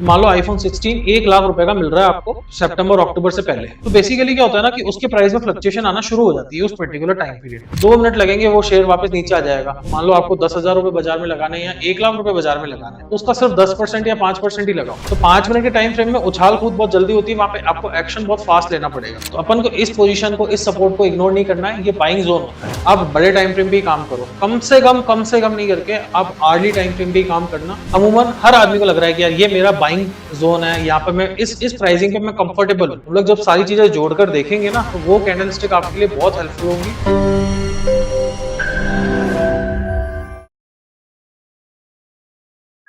मान लो आईफोन 16 1 लाख रुपए का मिल रहा है आपको सितंबर अक्टूबर से पहले। तो बेसिकली क्या होता है ना कि उसके प्राइस में फ्लक्चुएशन आना शुरू हो जाती है उस पर्टिकुलर टाइम पीरियड। 2 मिनट लगेंगे वो शेयर वापस नीचे आ जाएगा। मान लो आपको 10,000 रुपए बाजार में लगाने हैं या 1 लाख रुपए बाजार में लगाने हैं, तो उसका सिर्फ 10% या 5% ही लगाओ। तो 5 मिनट के टाइम फ्रेम में उछाल कूद बहुत जल्दी होती है, वहां पे आपको एक्शन बहुत फास्ट लेना पड़ेगा। तो अपन को इस पोजीशन को, इस सपोर्ट को इग्नोर नहीं करना है। ये बाइंग जोन होता है। आप बड़े टाइम फ्रेम पे ही काम करो, कम से कम नहीं करके आप अर्ली टाइम फ्रेम पे ही काम करना। अमूमन हर आदमी को लग रहा है कि यार ये मेरा बाइंग जोन है, यहाँ पे मैं इस प्राइसिंग पे मैं कंफर्टेबल हूँ। हम लोग जब सारी चीजें जोड़कर देखेंगे ना, तो वो कैंडल स्टिक आपके लिए बहुत हेल्पफुल होंगी।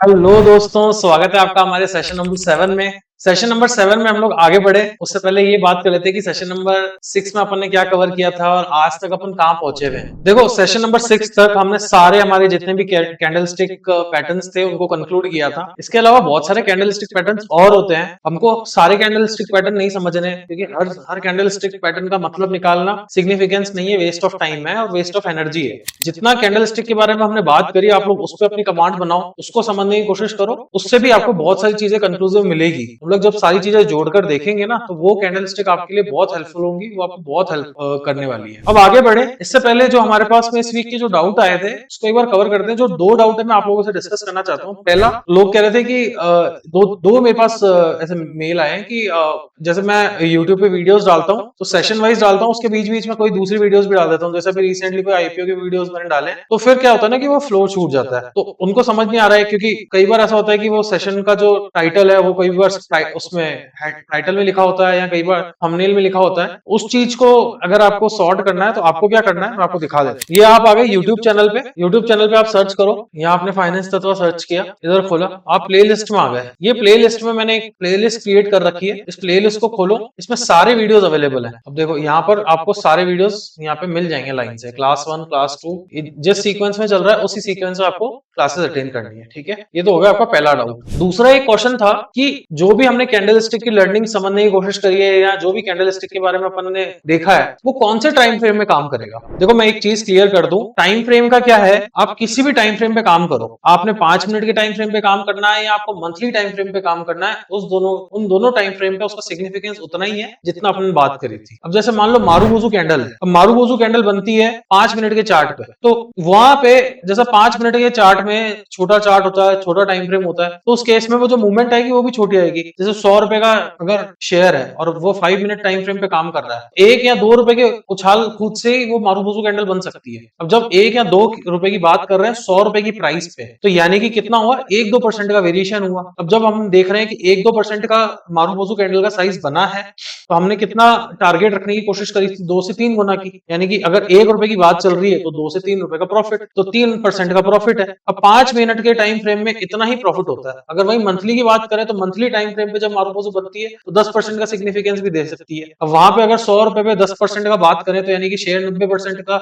हेलो दोस्तों, स्वागत है आपका हमारे सेशन नंबर 7 में। सेशन नंबर 7 में हम लोग आगे बढ़े उससे पहले ये बात कर लेते हैं कि सेशन नंबर 6 में अपन ने क्या कवर किया था और आज तक अपन कहाँ पहुंचे हुए हैं। देखो, सेशन नंबर 6 तक हमने सारे हमारे जितने भी कैंडल स्टिक पैटर्न्स थे उनको कंक्लूड किया था। इसके अलावा बहुत सारे कैंडल स्टिक पैटर्न्स और होते हैं। हमको सारे कैंडल स्टिक पैटर्न नहीं समझने, क्योंकि हर कैंडल स्टिक पैटर्न का मतलब निकालना सिग्निफिकेंस नहीं है, वेस्ट ऑफ टाइम है और वेस्ट ऑफ एनर्जी है। जितना कैंडल स्टिक के बारे में हमने बात करी, आप लोग उस पर अपनी कमांड बनाओ, उसको समझने की कोशिश करो। उससे भी आपको बहुत सारी चीजें कंक्लूसिव मिलेगी। हम लोग जब सारी चीजें जोड़कर देखेंगे ना, तो वो कैंडल स्टिक आपके लिए बहुत हेल्पफुल होंगी, वो आपको बहुत हेल्प करने वाली है। अब आगे बढ़े, इससे पहले जो हमारे पास में इस वीक के जो डाउट आए थे उसको एक बार कवर करते हैं। जो 2 डाउट है मैं आप लोगों से डिस्कस करना चाहता हूँ। पहला, लोग कह रहे थे कि दो मेरे पास ऐसे मेल आए हैं कि जैसे मैं यूट्यूब पे वीडियोस डालता हूँ तो सेशन वाइज डालता हूँ, उसके बीच बीच में कोई दूसरी वीडियोस भी डाल देता हूँ। जैसे अभी रिसेंटली कोई आईपीओ की वीडियोस मैंने डाले, तो फिर क्या होता है ना कि वो फ्लो छूट जाता है। तो उनको समझ नहीं आ रहा है, क्योंकि कई बार ऐसा होता है कि वो सेशन का जो टाइटल है वो कई बार उसमें टाइटल में लिखा होता है या कई बार थंबनेल में लिखा होता है। उस चीज को अगर आपको सॉर्ट करना है तो आपको क्या करना है मैं आपको दिखा देता हूं। ये आप आ गए यूट्यूब चैनल पे। यूट्यूब चैनल पे आप सर्च करो, यहाँ आपने फाइनेंस तत्व सर्च किया, इधर खोला, आप प्ले लिस्ट में आ गए। ये प्ले लिस्ट में मैंने एक प्ले लिस्ट क्रिएट कर रखी है। इस प्ले लिस्ट को खोलो, इसमें सारे वीडियोस अवेलेबल है। अब देखो, यहाँ पर आपको सारे वीडियोस यहाँ पे मिल जाएंगे लाइन से, क्लास 1, क्लास 2, जिस सीक्वेंस में चल रहा है उसी सीक्वेंस में आपको क्लासेस अटेंड करनी है। ठीक है, ये तो हो गया आपका पहला डाउट। दूसरा एक क्वेश्चन था कि जो भी हमने कैंडल स्टिक की लर्निंग समझने की कोशिश करी है या जो भी कैंडल स्टिक के बारे में अपन ने देखा है वो कौन से टाइम फ्रेम में काम करेगा। देखो, मैं एक चीज क्लियर कर दूं, टाइम फ्रेम का क्या है, आप किसी भी टाइम फ्रेम पे काम करो। आपने 5 मिनट के टाइम फ्रेम पे काम करना है या आपको मंथली टाइम फ्रेम पे काम करना है, उन दोनों टाइम फ्रेम पे उसका सिग्निफिकेंस उतना ही है जितना अपन ने बात करी थी। अब जैसे मान लो मारूबोजू कैंडल है। अब मारूबोजू कैंडल बनती है 5 मिनट के चार्ट पे, तो वहां पे जैसा 5 मिनट के चार्ट में छोटा चार्ट होता है, छोटा टाइम फ्रेम होता है, तो उस केस में वो जो मूवमेंट आएगी वो भी छोटी आएगी। जैसे 100 रुपए का अगर शेयर है और वो 5 मिनट टाइम फ्रेम पे काम कर रहा है, 1 या 2 रुपए के उछाल कूद से ही वो मारूबोजू कैंडल बन सकती है। अब जब 1 या 2 रुपए की बात कर रहे हैं 100 रुपए की प्राइस पे, तो यानी कि कितना हुआ, 1-2% का वेरिएशन हुआ। अब जब हम देख रहे हैं कि 1-2% का मारूबोजू कैंडल का साइज बना है, तो हमने कितना टारगेट रखने की कोशिश करी थी, 2 से 3 गुना की। यानी कि अगर 1 रुपए की बात चल रही है तो 2 से 3 रुपए का प्रॉफिट, तो 3% का प्रॉफिट है। अब 5 मिनट के टाइम फ्रेम में इतना ही प्रॉफिट होता है। अगर वही मंथली की बात करें तो मंथली टाइम फ्रेम पे जब मारूबोजू बनती है तो 10% का सिग्निफिकेंस भी दे सकती है। अब वहां पे अगर 100 रुपए पे 10% का बात करें तो यानी कि शेयर 90% का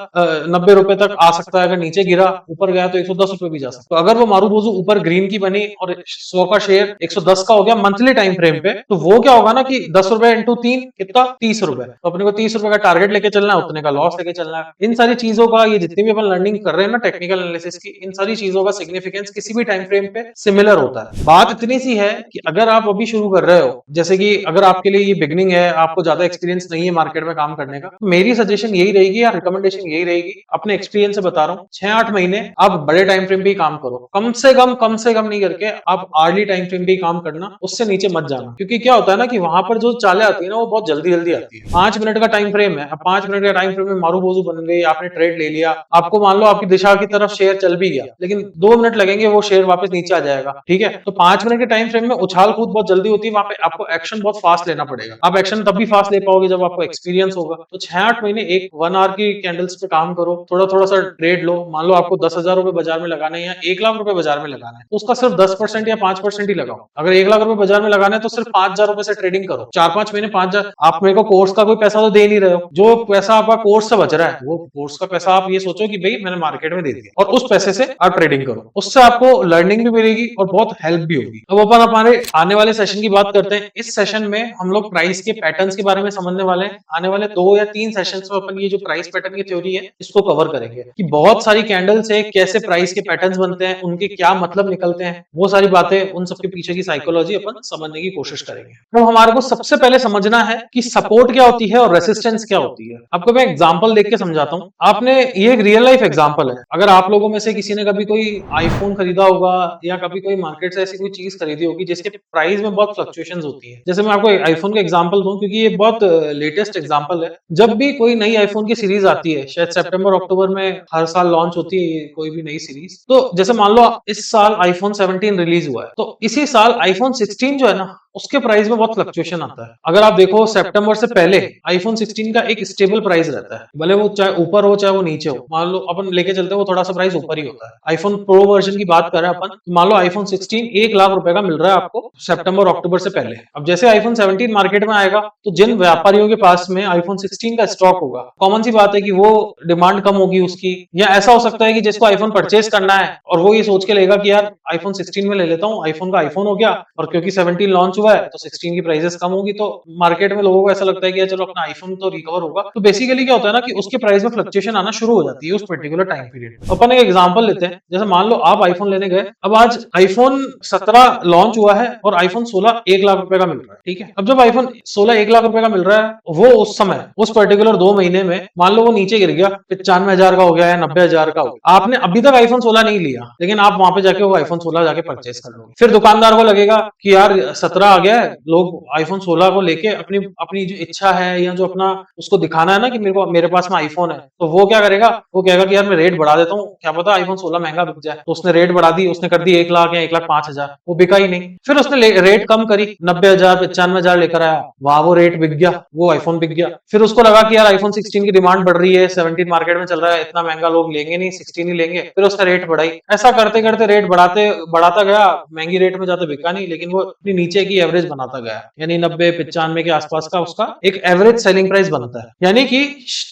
90 रुपए तक आ सकता है। अगर नीचे गिरा, ऊपर गया तो 110 रुपए भी जा सकता है। तो अगर वो मारूबोजू ऊपर ग्रीन की बनी और 100 का शेयर 110 का हो गया मंथली टाइम फ्रेम पे, तो वो क्या होगा ना कि 10 रुपए इंटू 3 कितना, 30 रुपए। तो अपने को 30 रुपए का टारगेट लेके चलना है, उतने का लॉस लेके चलना है। इन सारी चीजों का, ये जितनी भी अपन लर्निंग कर रहे हैं ना टेक्निकल एनालिसिस की, इन सारी चीजों का सिग्निफिकेंस किसी भी टाइम फ्रेम पे सिमिलर होता है। बात इतनी सी है कि अगर आप अभी शुरू कर रहे हो, जैसे कि अगर आपके लिए ये बिगनिंग है, आपको ज्यादा एक्सपीरियंस नहीं है मार्केट में काम करने का, तो मेरी सजेशन यही रहेगी या रिकमेंडेशन यही रहेगी, अपने एक्सपीरियंस से बता रहा हूँ, 6-8 महीने आप बड़े टाइम फ्रेम पे ही काम करो। कम से कम नहीं करके आप अर्ली टाइम फ्रेम पे ही काम करना, उससे नीचे मत जाना। क्योंकि क्या होता है ना कि वहां पर जो चालें आती है ना वो बहुत जल्दी जल्दी आती है। 5 मिनट का टाइम फ्रेम है, अब 5 मिनट का टाइम फ्रेम में मारूबोजू बन गई, आपने ट्रेड ले लिया, आपको मान लो आपकी दिशा की तरफ शेयर चल भी गया, लेकिन 2 मिनट लगेंगे वो शेयर वापस नीचे आ जाएगा। ठीक है, तो 5 मिनट के टाइम फ्रेम में उछाल कूद बहुत जल्दी होती है, वहां पे आपको एक्शन बहुत फास्ट लेना पड़ेगा। आप एक्शन तभी फास्ट ले पाओगे जब आपको एक्सपीरियंस होगा। तो 6-8 महीने एक 1 आवर की कैंडल्स पे काम करो, थोड़ा थोड़ा सा ट्रेड लो। मान लो आपको 10,000 रुपए बाजार में लगाने हैं या 1 लाख रुपए बाजार में लगाना है, तो उसका सिर्फ 10% या 5% ही लगाओ। अगर 1 लाख रुपए बाजार में लगाना है तो सिर्फ 5,000 रुपए से ट्रेडिंग करो, 4-5 महीने आप मेरे को कोर्स का कोई पैसा तो दे नहीं रहे हो, जो पैसा आपका कोर्स से बच रहा है वो कोर्स का पैसा आप ये सोचो कि भाई मैंने मार्केट में दे दिया और उस पैसे से आप ट्रेडिंग करो, उससे आपको लर्निंग भी मिलेगी और बहुत हेल्प भी होगी। अब अपन हमारे आने वाले सेशन की बात करते हैं। इस सेशन में हम लोग प्राइस के पैटर्न्स के बारे में समझने वाले हैं। आने वाले 2 या 3 सेशंस में अपन ये जो प्राइस पैटर्न की थ्योरी है इसको कवर करेंगे कि बहुत सारी कैंडल से कैसे प्राइस के पैटर्न्स बनते हैं, उनके क्या मतलब निकलते हैं, वो सारी बातें, उन सबके पीछे की साइकोलॉजी अपन समझने की कोशिश करेंगे। तो हमारे को सबसे पहले समझना है कि सपोर्ट क्या होती है और रेसिस्टेंस क्या होती है। आपको मैं एग्जांपल देख के समझाता हूँ। आपने ये एक रियल लाइफ एग्जांपल है। अगर आप लोगों में से किसी ने कभी कोई आईफोन खरीदा होगा या कभी कोई मार्केट से ऐसी कोई चीज खरीदी होगी जिसके प्राइस में बहुत फ्लक्चुएशंस होती है। जैसे मैं आपको आईफोन का एग्जांपल दूं क्योंकि ये बहुत लेटेस्ट एग्जांपल है। जब भी कोई नई आईफोन की सीरीज आती है, शायद सितंबर अक्टूबर में हर साल लॉन्च होती है ये कोई भी नई सीरीज, तो जैसे मान लो इस साल आईफोन 17 रिलीज हुआ है, तो इसी साल आईफोन 16 जो है ना उसके प्राइस में बहुत फ्लक्चुएशन आता है। अगर आप देखो सितंबर से पहले आईफोन 16 का एक स्टेबल प्राइस रहता है, भले वो चाहे ऊपर हो चाहे वो नीचे हो। मान लो अपन लेके चलते हैं वो थोड़ा सा प्राइस ऊपर ही होता है। आईफोन प्रो वर्जन की बात करें अपन, तो मान लो आईफोन 16 1 लाख रुपए का मिल रहा है आपको सितंबर अक्टूबर से पहले। अब जैसे आईफोन 17 मार्केट में आएगा तो जिन व्यापारियों के पास में आईफोन 16 का स्टॉक होगा, कॉमन सी बात है कि वो डिमांड कम होगी उसकी, या ऐसा हो सकता है कि जिसको आईफोन परचेज करना है और वो ये सोच के लेगा कि यार आईफोन 16 में ले लेता हूँ, आईफोन का आईफोन हो गया, और क्योंकि 17 लॉन्च हुआ है तो 16 की प्राइसेस कम होगी, तो मार्केट में लोगों को ऐसा लगता है कि यार चलो अपना आईफोन तो रिकवर होगा। तो बेसिकली क्या होता है ना कि उसके प्राइस में फ्लक्चुएशन आना शुरू हो जाती है उस पर्टिकुलर टाइम पीरियड। अपन एक एग्जांपल लेते हैं। जैसे मान लो आप आईफोन लेने गए, अब आज आईफोन 17 लॉन्च हुआ है और आईफोन 16 1 लाख रुपए का मिल रहा है, ठीक है। अब जब आईफोन 16 1 लाख रुपए का मिल रहा है, वो उस समय उस पर्टिकुलर 2 महीने में मान लो वो नीचे गिर गया, 95,000 का हो गया या 90,000 का हो गया। आपने अभी तक आईफोन 16 नहीं लिया, लेकिन आप वहां पे जाके वो आईफोन 16 जाके परचेस कर लोगे। फिर दुकानदार को लगेगा कि यार 17 आ गया है, लोग आईफोन 16 को लेके अपनी अपनी जो इच्छा है या जो अपना उसको दिखाना है ना कि मेरे पास में आईफोन है, तो वो क्या करेगा, वो कहेगा कि यार मैं रेट बढ़ा देता हूँ, क्या पता आईफोन 16 महंगा बिक जाए। तो उसने रेट बढ़ा दी, उसने कर दी 1 लाख या 1,05,000, वो बिका ही नहीं। फिर उसने रेट कम करी, 90,000 95,000 लेकर आया, वहां वो रेट बिक गया, वो आईफोन बिक गया। फिर उसको लगा कि यार आईफोन 16 की डिमांड बढ़ रही है, 17 मार्केट में चल रहा है, इतना महंगा लोग लेंगे नहीं, 16 ही लेंगे। फिर उसने रेट बढ़ाई, ऐसा करते करते रेट बढ़ाता गया, महंगी रेट में जाता बिका नहीं, लेकिन वो अपनी नीचे की एवरेज बनाता गया, यानी 90 95 के आसपास का उसका एक एवरेज सेलिंग प्राइस बनता है। यानी कि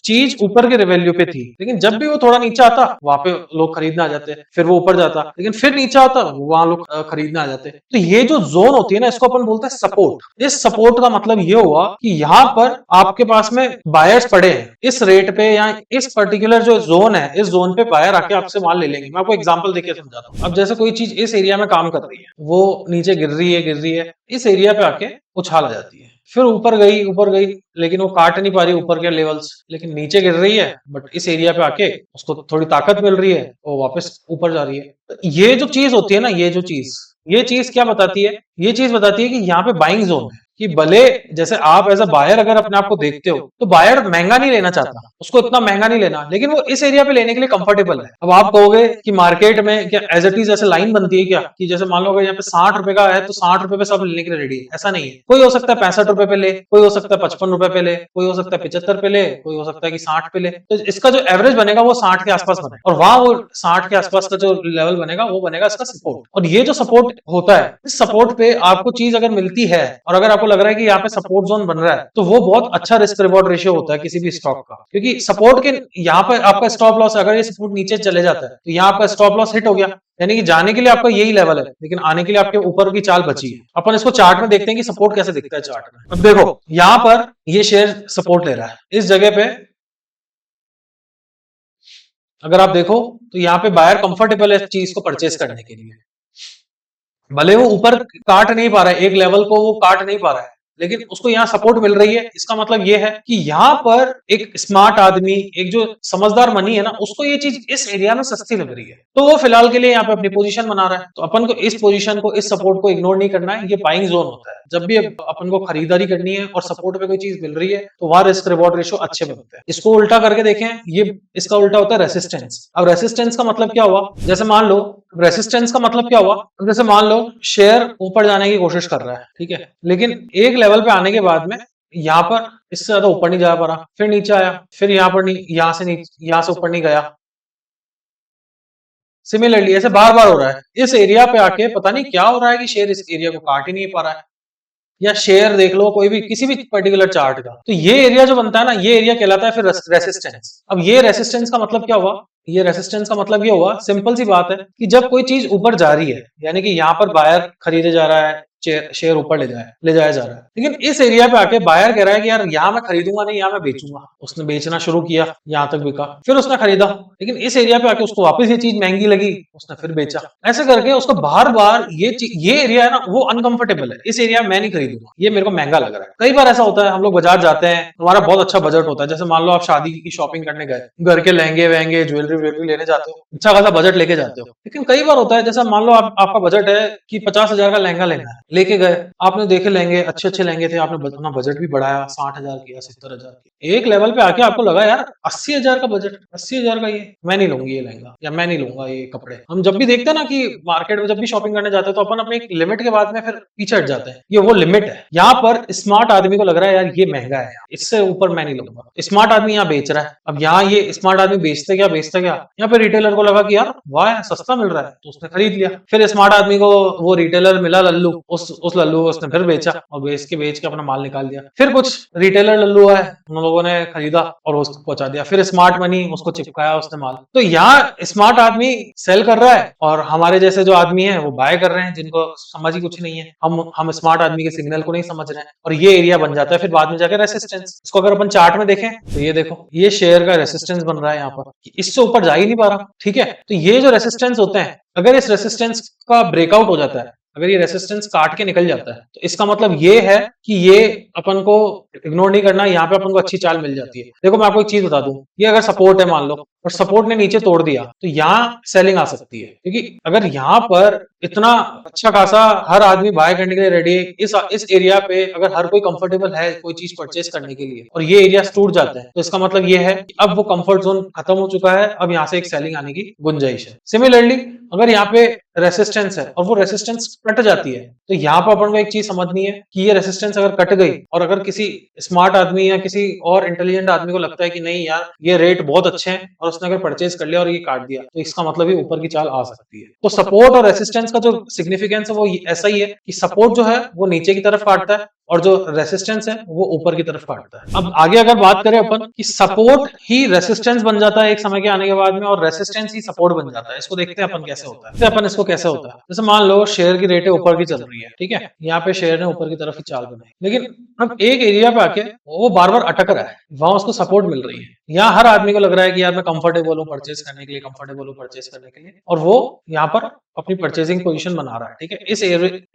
चीज ऊपर के वैल्यू पे थी, लेकिन जब भी वो थोड़ा नीचे आता वहां पे लोग खरीदने आ जाते, फिर वो ऊपर जाता लेकिन फिर नीचे आता वहां लोग खरीदने आ जाते। तो ये जो जोन होती है ना, इसको अपन बोलते हैं सपोर्ट। इस सपोर्ट का मतलब ये हुआ कि यहाँ पर आपके पास में बायर्स पड़े हैं इस रेट पे, या इस पर्टिकुलर जो जोन है इस जोन पे बायर आके आपसे माल ले लेंगे। मैं आपको एग्जांपल देके समझाता हूँ। अब जैसे कोई चीज इस एरिया में काम कर रही है, वो नीचे गिर रही है, इस एरिया पे आके उछाल आ जाती है, फिर ऊपर गई, लेकिन वो काट नहीं पा रही ऊपर के लेवल्स, लेकिन नीचे गिर रही है, बट इस एरिया पे आके उसको थोड़ी ताकत मिल रही है, वो वापस ऊपर जा रही है। तो ये जो चीज होती है ना, ये चीज क्या बताती है, ये चीज बताती है कि यहाँ पे बाइंग जोन है। कि भले जैसे आप एज अ बायर अगर अपने आप को देखते हो, तो बायर महंगा नहीं लेना चाहता, उसको इतना महंगा नहीं लेना, लेकिन वो इस एरिया पे लेने के लिए कंफर्टेबल है। अब आप कहोगे कि मार्केट में क्या एज इट इज ऐसे लाइन बनती है क्या, कि जैसे मान लो अगर यहाँ पे 60 रुपए का है तो 60 रुपए पे सब लेने के लिए रेडी है? ऐसा नहीं है। कोई हो सकता है 65 रुपए पे ले, कोई हो सकता है 55 रुपए पे ले, कोई हो सकता है 75 पे ले, कोई हो सकता है कि 60 पे ले। तो इसका जो एवरेज बनेगा वो 60 के आसपास बने, और वहां वो 60 के आसपास का जो लेवल बनेगा वो बनेगा इसका सपोर्ट। और ये जो सपोर्ट होता है, इस सपोर्ट पे आपको चीज अगर मिलती है और अगर आपको लग रहा है कि यहाँ पे सपोर्ट जोन बन रहा है, तो वो बहुत अच्छा रिस्क रिवॉर्ड रेशियो होता है किसी भी स्टॉक का। क्योंकि सपोर्ट के यहाँ पे आपका स्टॉप लॉस, अगर ये सपोर्ट नीचे चले जाता है तो यहाँ आपका स्टॉप लॉस हिट हो गया, यानी कि जाने के लिए आपका यही लेवल है, लेकिन आने के लिए आपके ऊपर की चाल बची है। अपन इसको चार्ट में देखते हैं कि सपोर्ट कैसे दिखता है चार्ट में। अब देखो यहाँ पर ये शेयर सपोर्ट ले रहा है इस जगह पे, अगर आप देखो तो यहाँ पे बायर कंफर्टेबल है चीज को परचेस करने के लिए। भले वो ऊपर काट नहीं पा रहा है, एक लेवल को वो काट नहीं पा रहा है, लेकिन उसको यहाँ सपोर्ट मिल रही है। इसका मतलब ये है कि यहाँ पर एक स्मार्ट आदमी, एक जो समझदार मनी है ना, उसको ये चीज इस एरिया में सस्ती लग रही है, तो वो फिलहाल के लिए यहाँ पे अपनी पोजीशन बना रहा है। तो अपन को इस पोजीशन को, इस सपोर्ट को इग्नोर नहीं करना है। ये बाइंग जोन होता है। जब भी अपन को खरीदारी करनी है और सपोर्ट पे कोई चीज मिल रही है, तो वहां रिस्क रिवॉर्ड रेशियो अच्छे बनते हैं। इसको उल्टा करके देखें, ये इसका उल्टा होता है रेसिस्टेंस। अब रेसिस्टेंस का मतलब क्या हुआ, जैसे मान लो रेसिस्टेंस का मतलब क्या हुआ, जैसे मान लो शेयर ऊपर जाने की कोशिश कर रहा है, ठीक है, लेकिन एक लेवल पे आने के बाद में यहाँ पर इससे ज्यादा ऊपर नहीं जा पा रहा, फिर नीचे आया, फिर यहाँ पर नहीं, यहाँ से ऊपर नहीं गया। सिमिलरली ऐसे बार बार हो रहा है। इस एरिया पे आके पता नहीं क्या हो रहा है कि शेयर इस एरिया को काट ही नहीं पा रहा है। या शेयर देख लो, कोई भी किसी भी पर्टिकुलर चार्ट का, तो ये एरिया जो बनता है ना, ये एरिया कहलाता है फिर रेसिस्टेंस। अब ये रेसिस्टेंस का मतलब क्या हुआ? ये रेसिस्टेंस का मतलब ये हुआ, सिंपल सी बात है कि जब कोई चीज ऊपर जा रही है, यानी कि यहाँ पर बायर खरीदे जा रहा है, शेयर ऊपर ले जाया जा रहा है, लेकिन इस एरिया पे आके बायर कह रहा है कि यार यहाँ मैं खरीदूंगा नहीं, यहाँ मैं बेचूंगा। उसने बेचना शुरू किया, यहाँ तक बिका, फिर उसने खरीदा, लेकिन इस एरिया पे आके उसको वापस ये चीज महंगी लगी, उसने फिर बेचा। ऐसे करके उसको बार बार ये एरिया है ना, वो अनकंफर्टेबल है, इस एरिया में मैं नहीं खरीदूंगा, ये मेरे को महंगा लग रहा है। कई बार ऐसा होता है, हम लोग बाजार जाते हैं, हमारा बहुत अच्छा बजट होता है, जैसे मान लो आप शादी की शॉपिंग करने गए, घर के लहंगे वहंगे ज्वेलरी व्वेलरी लेने जाते हो, अच्छा खासा बजट लेके जाते हो, लेकिन कई बार होता है, जैसा मान लो आपका बजट है कि 50,000 का लहंगा लेना है, लेके गए, आपने देखे लहंगे, अच्छे अच्छे लहंगे थे, आपने अपना बजट भी बढ़ाया, 60,000 किया, 70,000 किया, एक लेवल पे आके आपको लगा यार 80,000 का बजट, 80,000 का, ये मैं नहीं लूंगी ये लहंगा, या मैं नहीं लूंगा ये कपड़े। हम जब भी देखते हैं ना कि मार्केट में जब भी शॉपिंग करने जाते हैं, तो अपन अपने एक लिमिट के बाद में फिर पीछे हट जाते हैं, ये वो लिमिट है। यहाँ पर स्मार्ट आदमी को लग रहा है यार ये महंगा है, इससे ऊपर मैं नहीं लूंगा। स्मार्ट आदमी यहाँ बेच रहा है, अब यहाँ ये स्मार्ट आदमी बेचते क्या, यहाँ पे रिटेलर को लगा कि यार वाह यार सस्ता मिल रहा है, तो उसने खरीद लिया। फिर स्मार्ट आदमी को वो रिटेलर मिला लल्लू, उस लल्लू को उसने फिर बेचा, और बेच के अपना माल निकाल दिया। फिर कुछ रिटेलर लल्लू आए, उन लोगों ने खरीदा और उसको पहुंचा दिया, फिर स्मार्ट मनी उसको चिपकाया उसने माल। तो यहाँ स्मार्ट आदमी सेल कर रहा है, और हमारे जैसे जो आदमी है वो बाय कर रहे हैं, जिनको समझ ही कुछ नहीं है। हम स्मार्ट आदमी के सिग्नल को नहीं समझ रहे हैं, और ये एरिया बन जाता है फिर बाद में जाकर रेसिस्टेंस। इसको अगर अपन चार्ट में देखें तो ये देखो, ये शेयर का रेसिस्टेंस बन रहा है यहाँ पर, इससे ऊपर जा ही नहीं पा रहा, ठीक है। तो ये जो रेसिस्टेंस होते हैं, अगर इस रेसिस्टेंस का ब्रेकआउट हो जाता है, अगर ये रेसिस्टेंस काट के निकल जाता है, तो इसका मतलब ये है कि ये अपन को इग्नोर नहीं करना, यहाँ पे अपन को अच्छी चाल मिल जाती है। देखो मैं आपको एक चीज बता दूं, ये अगर सपोर्ट है मान लो, और सपोर्ट ने नीचे तोड़ दिया, तो यहाँ सेलिंग आ सकती है, क्योंकि अगर यहाँ पर इतना अच्छा खासा हर आदमी बाय करने के लिए रेडी है, इस एरिया पे अगर हर कोई कंफर्टेबल है कोई चीज परचेस करने के लिए, और ये एरिया टूट जाते हैं, तो इसका मतलब ये है कि अब वो कंफर्ट जोन खत्म हो चुका है, अब यहाँ से एक सेलिंग आने की गुंजाइश है। सिमिलरली अगर यहाँ पे रेसिस्टेंस है और वो रेसिस्टेंस कट जाती है, तो यहाँ पर अपन को एक चीज समझनी है कि ये रेसिस्टेंस अगर कट गई, और अगर किसी स्मार्ट आदमी या किसी और इंटेलिजेंट आदमी को लगता है कि नहीं यार ये रेट बहुत अच्छे हैं, और उसने अगर परचेज कर लिया और ये काट दिया, तो इसका मतलब ही ऊपर की चाल आ सकती है। तो सपोर्ट और रेसिस्टेंस का जो सिग्निफिकेंस है वो ऐसा ही है कि सपोर्ट जो है वो नीचे की तरफ काटता है, और जो रेसिस्टेंस है वो ऊपर की तरफ काटता है। अब आगे अगर बात करें अपन कि सपोर्ट ही रेसिस्टेंस बन जाता है एक समय के आने के बाद में, और रेसिस्टेंस ही सपोर्ट बन जाता है, इसको देखते हैं अपन कैसे होता है। तो अपन इसको कैसे होता है, जैसे मान लो शेयर की रेटें ऊपर की चल रही है, ठीक है, यहाँ पे शेयर ने ऊपर की तरफ की चाल बनाई, लेकिन अब एक एरिया पे आके वो बार बार अटक रहा है, वहां उसको सपोर्ट मिल रही है। यहाँ हर आदमी को लग रहा है कि यार मैं कंफर्टेबल हूँ परचेज करने के लिए, कंफर्टेबल हूँ परचेज करने के लिए, और वो यहाँ पर अपनी परचेजिंग पोजीशन बना रहा है, ठीक है।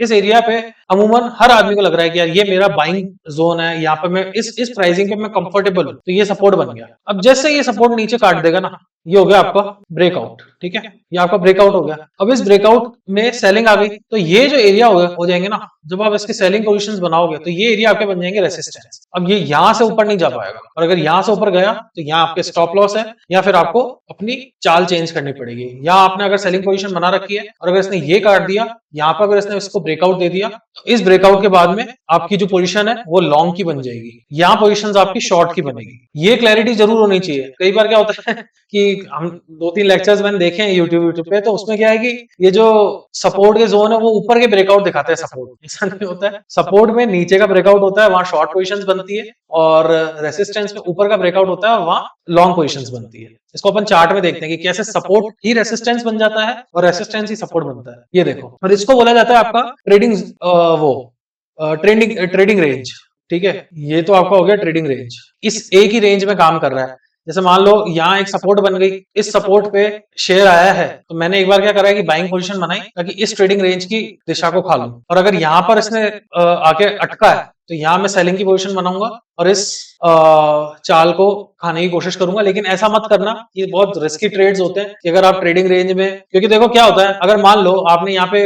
इस एरिया पे अमूमन हर आदमी को लग रहा है कि यार ये मेरा बाइंग जोन है, यहाँ पे मैं इस प्राइसिंग पे मैं कंफर्टेबल हूँ, तो ये सपोर्ट बन गया। अब जैसे ये सपोर्ट नीचे काट देगा ना, ये हो गया आपका ब्रेकआउट, ठीक है, ये आपका ब्रेकआउट हो गया। अब इस ब्रेकआउट में सेलिंग आ गई, तो ये जो एरिया हो जाएंगे ना, जब आप इसके सेलिंग पोजीशंस बनाओगे, तो ये एरिया आपके बन जाएंगे रेसिस्टेंस। अब ये यहाँ से ऊपर नहीं जा पाएगा, और अगर यहाँ से ऊपर गया तो यहाँ आपके स्टॉप लॉस है, या फिर आपको अपनी चाल चेंज करनी पड़ेगी। यहाँ आपने अगर सेलिंग पोजीशन बना रखी है, और अगर इसने ये काट दिया, यहाँ पर अगर इसने इसको ब्रेकआउट दे दिया, तो इस ब्रेकआउट के बाद में आपकी जो पोजीशन है वो लॉन्ग की बन जाएगी, यहाँ पोजीशन आपकी शॉर्ट की बनेगी। ये क्लैरिटी जरूर होनी चाहिए। कई बार क्या होता है कि हम 2-3 लेक्चर्स मैंने देखे हैं यूट्यूब पे, तो उसमें क्या है कि ये जो सपोर्ट के जोन है वो ऊपर के ब्रेकआउट दिखाते हैं, सपोर्ट ऐसा नहीं होता है। सपोर्ट में नीचे का ब्रेकआउट होता है, वहां शॉर्ट पोजीशंस बनती है, और रेसिस्टेंस में ऊपर का ब्रेकआउट होता है, वहां लॉन्ग पोजीशंस बनती है। इसको अपन चार्ट में देखते हैं कि कैसे सपोर्ट ही रेसिस्टेंस बन जाता है, और रेसिस्टेंस ही सपोर्ट बनता है। ये देखो, और इसको बोला जाता है आपका ट्रेडिंग ट्रेडिंग रेंज, ठीक है। ये तो आपका हो गया ट्रेडिंग रेंज, इस एक ही रेंज में काम कर रहा है। जैसे मान लो यहाँ एक सपोर्ट बन गई, इस सपोर्ट पे शेयर आया है, तो मैंने एक बार क्या करा है कि बाइंग पोजीशन बनाई, ताकि इस ट्रेडिंग रेंज की दिशा को खा लूं, और अगर यहाँ पर इसने आके अटका है, तो यहाँ मैं सेलिंग की पोजीशन बनाऊंगा, और इस चाल को खाने की कोशिश करूंगा। लेकिन ऐसा मत करना, ये बहुत रिस्की ट्रेड्स होते हैं कि अगर आप ट्रेडिंग रेंज में, क्योंकि देखो क्या होता है, अगर मान लो आपने यहाँ पे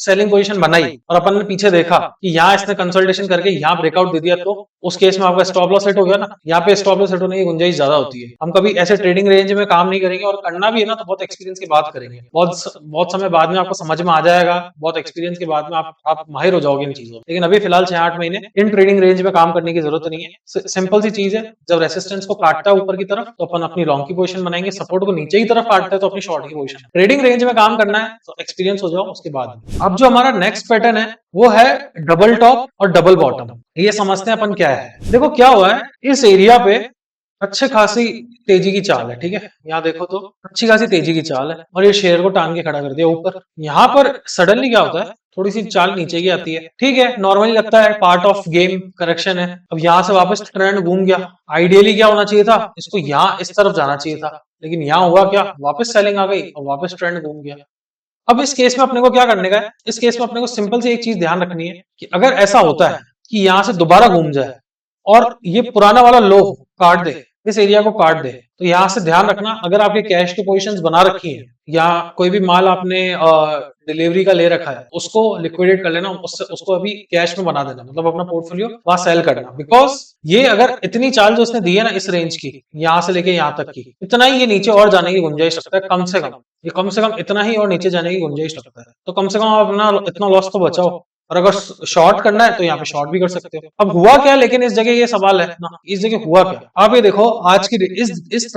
सेलिंग पोजीशन बनाई, और अपन ने पीछे देखा कि यहाँ इसने कंसल्टेशन करके यहाँ ब्रेकआउट दे दिया, तो उस केस में आपका स्टॉप लॉस सेट हो गया ना। यहाँ पे स्टॉप लॉस सेट होने की गुंजाइश ज्यादा होती है। हम कभी ऐसे ट्रेडिंग रेंज में काम नहीं करेंगे, और करना भी है ना तो बहुत एक्सपीरियंस की बात करेंगे। बहुत समय बाद में आपको समझ में आ जाएगा, बहुत एक्सपीरियंस के बाद में आप माहिर हो जाओगे इन चीजों। लेकिन अभी फिलहाल 6-8 महीने इन ट्रेडिंग रेंज में काम करने की जरूरत जरूरत नहीं है। सिंपल सी चीज है, जब रेसिस्टेंस को काटता है ऊपर की तरफ तो अपन अपनी लॉन्ग की पोजीशन बनाएंगे, सपोर्ट को नीचे की तरफ काटता है तो अपनी शॉर्ट की पोजीशन। ट्रेडिंग रेंज में काम करना है तो एक्सपीरियंस हो जाओ उसके बाद। अब जो हमारा नेक्स्ट पैटर्न है वो है डबल टॉप और डबल बॉटम। ये समझते हैं अपन क्या है। देखो क्या हुआ है, इस एरिया पे अच्छे खासी तेजी की चाल है, ठीक है। यहाँ देखो तो अच्छी खासी तेजी की चाल है और ये शेयर को टांग के खड़ा कर दिया ऊपर। यहाँ पर सडनली क्या होता है, थोड़ी सी चाल नीचे की आती है, ठीक है। नॉर्मली लगता है पार्ट ऑफ गेम, करेक्शन है। अब यहाँ से वापस ट्रेंड घूम गया। आइडियली क्या होना चाहिए था, इसको यहाँ इस तरफ जाना चाहिए था, लेकिन यहाँ हुआ क्या, वापस सेलिंग आ गई और वापस ट्रेंड घूम गया। अब इस केस में अपने को क्या करने का है, इस केस में अपने को सिंपल सी एक चीज ध्यान रखनी है कि अगर ऐसा होता है कि यहाँ से दोबारा घूम जाए और ये पुराना वाला लो काट दे, इस एरिया को काट दे, तो यहाँ से ध्यान रखना, अगर आपके कैश की पोजीशंस बना रखी है या कोई भी माल आपने डिलीवरी का ले रखा है, उसको लिक्विडेट कर लेना, उसको अभी कैश में बना देना, मतलब अपना पोर्टफोलियो वहां सेल करना। बिकॉज ये अगर इतनी चाल जो उसने दी है ना इस रेंज की, यहाँ से लेके यहाँ तक की, इतना ही ये नीचे और जाने की गुंजाइश रखता है, कम से कम ये कम से कम इतना ही और नीचे जाने की गुंजाइश रखता है। तो कम से कम आप अपना इतना लॉस तो बचाओ, और अगर शॉर्ट करना है तो यहाँ पे शॉर्ट भी कर सकते हो। अब हुआ क्या, लेकिन इस जगह ये सवाल है ना, इस जगह हुआ क्या। आप ये देखो आज की इस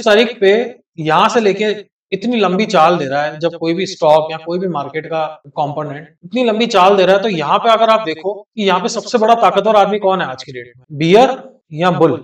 तारीख पे यहाँ से लेके इतनी लंबी चाल दे रहा है, जब कोई भी स्टॉक या कोई भी मार्केट का कंपोनेंट इतनी लंबी चाल दे रहा है, तो यहाँ पे अगर आप देखो कि यहाँ पे सबसे बड़ा ताकतवर आदमी कौन है आज की डेट में, बियर या बुल।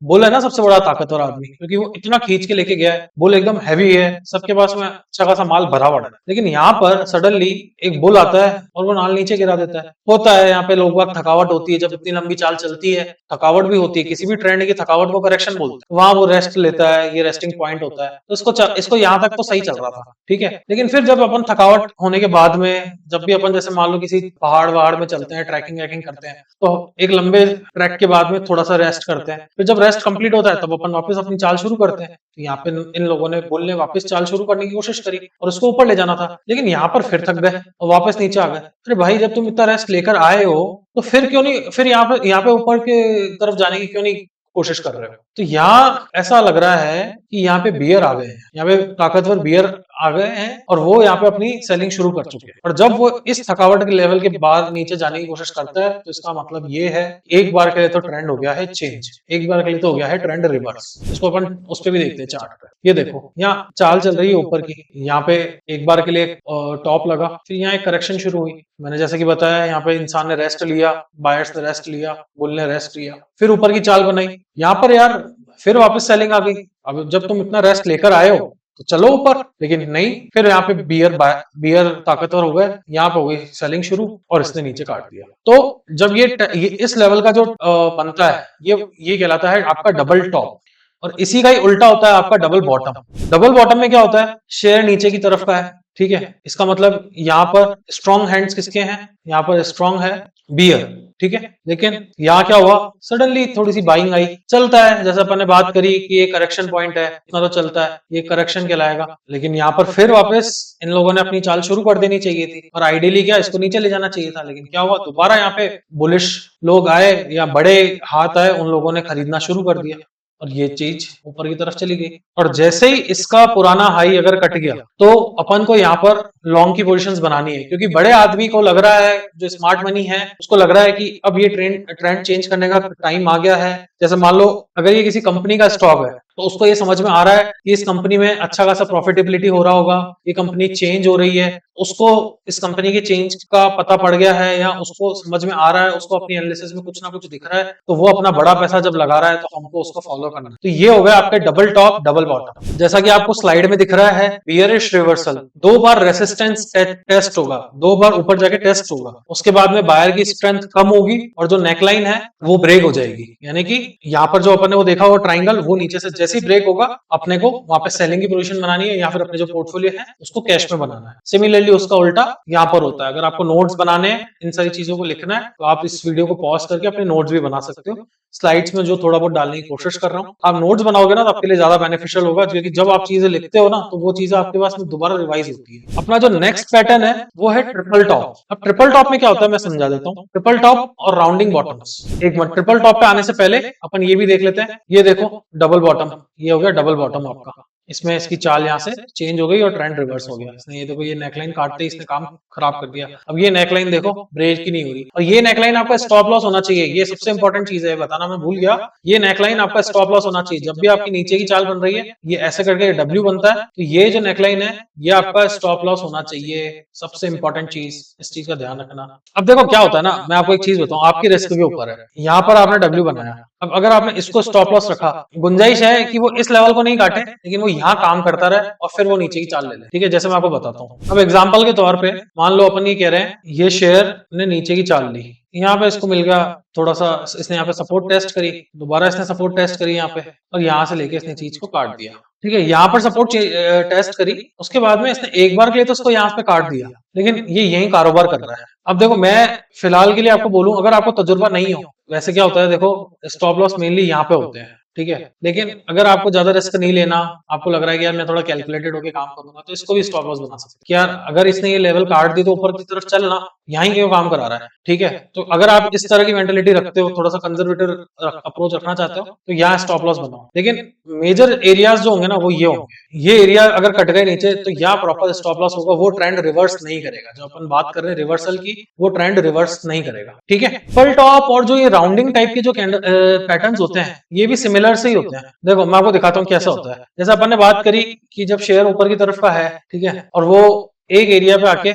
बुल है ना सबसे बड़ा ताकतवर आदमी, क्योंकि वो इतना खींच के लेके गया है। बुल एकदम हैवी है, सबके पास में अच्छा खासा माल भरा हुआ है, लेकिन यहाँ पर सडनली एक बुल आता है और वो नाल नीचे गिरा देता है। होता है यहाँ पे लोग बाग, थकावट होती है जब इतनी लंबी चाल चलती है, थकावट भी होती है। किसी भी ट्रेंड की थकावट को करेक्शन बोलते हैं, वहां वो रेस्ट लेता है, ये रेस्टिंग पॉइंट होता है। तो इसको यहाँ तक तो सही चल रहा था, ठीक है। लेकिन फिर जब अपन थकावट होने के बाद में, जब भी अपन जैसे मान लो किसी पहाड़ वहाड़ में चलते हैं, ट्रैकिंग वैकिंग करते हैं, तो एक लंबे ट्रैक के बाद में थोड़ा सा रेस्ट करते हैं, फिर जब रेस्ट कंप्लीट होता है तब अपन वापस अपनी चाल शुरू करते हैं। तो यहाँ पे इन लोगों ने, बुल ने वापस चाल शुरू करने की कोशिश करी और उसको ऊपर ले जाना था, लेकिन यहाँ पर फिर थक गए और वापस नीचे आ गए। अरे भाई, जब तुम इतना रेस्ट लेकर आए हो तो फिर क्यों नहीं, फिर यहाँ पे ऊपर के तरफ जाने की क्यों नहीं कोशिश कर रहे हो। तो यहाँ ऐसा लग रहा है कि यहाँ पे बियर आ गए हैं, यहाँ पे ताकतवर बियर आ गए हैं और वो यहाँ पे अपनी सेलिंग शुरू कर चुके हैं। और जब वो इस थकावट के लेवल के बाद नीचे जाने की कोशिश करता है, तो इसका मतलब ये है एक बार के लिए तो ट्रेंड हो गया है चेंज, एक बार के लिए तो हो गया है ट्रेंड रिवर्स। इसको अपन उस पर भी देखते हैं चार्ट पे। ये देखो यहाँ चाल चल रही है ऊपर की, यहाँ पे एक बार के लिए टॉप लगा, फिर यहाँ एक करेक्शन शुरू हुई। मैंने जैसे कि बताया, यहाँ पे इंसान ने रेस्ट लिया, बायर्स ने रेस्ट लिया, बुल ने रेस्ट लिया, फिर ऊपर की चाल बनाई। यहाँ पर यार फिर वापस सेलिंग आ गई। अब जब तुम इतना रेस्ट लेकर आए हो तो चलो ऊपर, लेकिन नहीं, फिर यहाँ पे बियर ताकतवर हो गए, यहाँ पे हो गई सेलिंग शुरू और इसने नीचे काट दिया। तो जब ये इस लेवल का जो बनता है, ये कहलाता है आपका डबल टॉप, और इसी का ही उल्टा होता है आपका डबल बॉटम। डबल बॉटम में क्या होता है, शेयर नीचे की तरफ का है, ठीक है। इसका मतलब यहाँ पर स्ट्रॉन्ग हैंड्स किसके हैं, यहाँ पर स्ट्रॉन्ग है बियर, ठीक है। लेकिन यहाँ क्या हुआ, सडनली थोड़ी सी बाइंग आई। चलता है, जैसे अपन ने बात करी कि ये करेक्शन पॉइंट है, इतना तो चलता है, ये करेक्शन कहलाएगा। लेकिन यहाँ पर फिर वापस इन लोगों ने अपनी चाल शुरू कर देनी चाहिए थी, और आइडियली क्या इसको नीचे ले जाना चाहिए था। लेकिन क्या हुआ, दोबारा यहाँ पे बुलिश लोग आए या बड़े हाथ आए, उन लोगों ने खरीदना शुरू कर दिया और ये चीज ऊपर की तरफ चली गई। और जैसे ही इसका पुराना हाई अगर कट गया, तो अपन को यहाँ पर लॉन्ग की पोजीशंस बनानी है, क्योंकि बड़े आदमी को लग रहा है, जो स्मार्ट मनी है उसको लग रहा है कि अब ये ट्रेंड चेंज करने का टाइम आ गया है। जैसे मान लो अगर ये किसी कंपनी का स्टॉक है, तो उसको ये समझ में आ रहा है कि इस कंपनी में अच्छा खासा प्रॉफिटेबिलिटी हो रहा होगा, ये कंपनी चेंज हो रही है, उसको इस कंपनी के चेंज का पता पड़ गया है या उसको समझ में आ रहा है, उसको अपनी एनालिसिस में कुछ ना कुछ दिख रहा है, तो वो अपना बड़ा पैसा जब लगा रहा है तो हमको उसको फॉलो करना है। तो ये हो गया आपके डबल टॉप डबल बॉटम। जैसा कि आपको स्लाइड में दिख रहा है, बियरिश रिवर्सल, 2 बार रेसिस्टेंस टेस्ट होगा, 2 बार ऊपर जाके टेस्ट होगा, उसके बाद में बायर की स्ट्रेंथ कम होगी और जो नेकलाइन है वो ब्रेक हो जाएगी। यानी कि यहाँ पर जो अपन ने वो देखा वो ट्राइंगल, वो नीचे से जैसे ही ब्रेक होगा, अपने को वहां पे सेलिंग की पोजीशन बनानी है या फिर अपने जो पोर्टफोलियो है उसको कैश में बनाना है। सिमिलरली उसका उल्टा यहाँ पर होता है। अगर आपको नोट्स बनाने हैं, इन सारी चीजों को लिखना है, तो आप इस वीडियो को पॉज करके अपने नोट्स भी बना सकते हो। स्लाइड्स में जो थोड़ा बहुत डालने की कोशिश कर रहा हूँ, आप नोट्स बनाओगे ना तो आपके लिए ज्यादा बेनिफिशियल होगा, क्योंकि जब आप चीजें लिखते हो ना तो वो चीजें आपके पास में दोबारा रिवाइज होती है। अपना जो नेक्स्ट पैटर्न है वो है ट्रिपल टॉप। अब ट्रिपल टॉप में क्या होता है मैं समझा देता हूँ। ट्रिपल टॉप और राउंडिंग बॉटम्स, एक मिनट, ट्रिपल टॉप पे आने से पहले अपन ये भी देख लेते हैं। ये देखो डबल बॉटम, ये हो गया डबल बॉटम आपका। इसमें इसकी चाल यहाँ से चेंज हो गई और ट्रेंड रिवर्स हो गया। इसने ये देखो ये नेकलाइन काटते ही इसने काम खराब कर दिया। अब ये नेकलाइन देखो ब्रेक ही नहीं हो रही, और ये नेकलाइन आपका स्टॉप लॉस होना चाहिए। ये सबसे इंपॉर्टेंट चीज है, बताना मैं भूल गया। ये नेकलाइन आपका स्टॉप लॉस होना चाहिए। जब भी आपकी नीचे की चाल बन रही है, ये ऐसे करके डब्ल्यू बनता है, तो ये जो नेकलाइन है ये आपका स्टॉप लॉस होना चाहिए। सबसे इंपॉर्टेंट चीज, इस चीज का ध्यान रखना। अब देखो क्या होता है ना, मैं आपको एक चीज बताऊं, आपकी रिस्क के ऊपर है। यहाँ पर आपने डब्ल्यू बनाया, अब अगर आपने इसको स्टॉप लॉस रखा, गुंजाइश है कि वो इस लेवल को नहीं काटे, लेकिन वो यहाँ काम करता रहे और फिर वो नीचे की चाल ले ले। ठीक है, जैसे मैं आपको बताता हूँ। अब एग्जांपल के तौर पे मान लो अपन ये कह रहे हैं ये शेयर ने नीचे की चाल ली, यहाँ पे इसको मिल गया थोड़ा सा, इसने यहाँ पे सपोर्ट टेस्ट करी, दोबारा इसने सपोर्ट टेस्ट करी यहाँ पे, और यहाँ से लेके इसने चीज को काट दिया। ठीक है, यहाँ पर सपोर्ट टेस्ट करी, उसके बाद में इसने एक बार के लिए तो उसको यहाँ पे काट दिया, लेकिन ये यही कारोबार कर रहा है। अब देखो मैं फिलहाल के लिए आपको बोलूं, अगर आपको तजुर्बा नहीं हो, वैसे क्या होता है देखो, स्टॉप लॉस मेनली यहाँ पे होते हैं। ठीक है, लेकिन अगर आपको ज्यादा रिस्क नहीं लेना, आपको लग रहा है कि यार मैं थोड़ा कैलकुलेटेड होकर काम करूंगा, तो इसको भी स्टॉप लॉस बना सकते हैं कि यार अगर इसने ये लेवल काट दी तो ऊपर की तरफ चलना, यहीं क्यों काम करा रहा है। ठीक है, तो अगर आप इस तरह की मेंटेलिटी रखते हो, थोड़ा सा कंजर्वेटिव अप्रोच रखना चाहते हो, तो यहाँ स्टॉप लॉस बनाओ। लेकिन मेजर एरियाज जो होंगे ना वो ये होंगे, ये एरिया अगर कट गए नीचे तो यहाँ प्रॉपर स्टॉप लॉस होगा, वो ट्रेंड रिवर्स नहीं करेगा। जो अपन बात कर रहे हैं रिवर्सल की, वो ट्रेंड रिवर्स नहीं करेगा। ठीक है, फुल टॉप और जो ये राउंडिंग टाइप के जो पैटर्न्स होते हैं, ये भी सिमिलर से ही होते हैं। देखो मैं आपको दिखाता हूँ कैसा होता है। जैसे अपन ने बात करी कि जब शेयर ऊपर की तरफ का है, ठीक है, और वो एक एरिया पे आके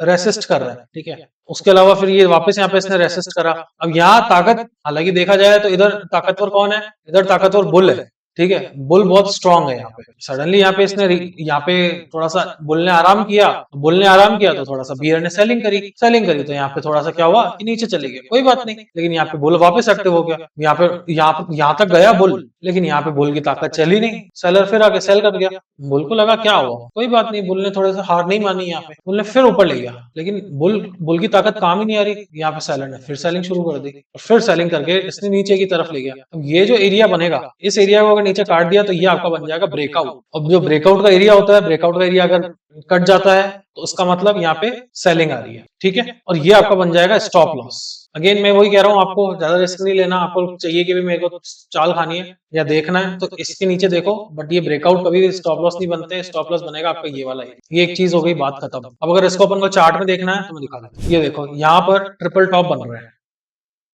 रेसिस्ट कर रहा है, ठीक है, उसके अलावा फिर ये वापस यहाँ पे इसने रेसिस्ट करा। अब यहाँ ताकत, हालांकि देखा जाए तो इधर ताकतवर कौन है, इधर ताकतवर बुल है। ठीक है, बुल बहुत स्ट्रांग है यहाँ पे। सडनली यहाँ पे इसने यहाँ पे थोड़ा सा बुल ने आराम किया, बुल ने आराम किया तो थोड़ा सा बियर ने सेलिंग करी तो यहाँ पे थोड़ा सा क्या हुआ कि नीचे चले गए, कोई बात नहीं। लेकिन यहाँ पे बुल वापस एक्टिव हो गया, यहाँ तक गया बुल, लेकिन यहाँ पे बुल की ताकत चली नहीं, सेलर फिर आके सेल कर गया। बुल को लगा क्या हुआ, कोई बात नहीं, बुल ने थोड़ा सा हार नहीं मानी, यहाँ पे बुल ने फिर ऊपर ले गया, लेकिन बुल की ताकत काम ही नहीं आ रही। यहाँ पे सेलर ने फिर सेलिंग शुरू कर दी और फिर सेलिंग करके इसने नीचे की तरफ ले गया। अब ये जो एरिया बनेगा, इस एरिया को अगर नीचे काट दिया तो ये आपका बन जाएगा ब्रेकआउट। अब जो ब्रेकआउट का एरिया होता है, ब्रेकआउट का एरिया अगर कट जाता है तो उसका मतलब यहाँ पे सेलिंग आ रही है। ठीक है, और ये आपका बन जाएगा स्टॉप लॉस। अगेन मैं वही कह रहा हूँ, आपको ज्यादा रिस्क नहीं लेना। आपको चाहिए कि भी मेरे को चाल खानी है या देखना है तो इसके नीचे देखो, बट ये ब्रेकआउट कभी भी स्टॉप लॉस नहीं बनते। स्टॉप लॉस बनेगा आपका ये वाला, ये एक चीज हो गई, बात खत्म। अब अगर इसको अपन को चार्ट में देखना है तो मैं दिखा देता हूँ। ये देखो यहाँ पर ट्रिपल टॉप बन रहा है।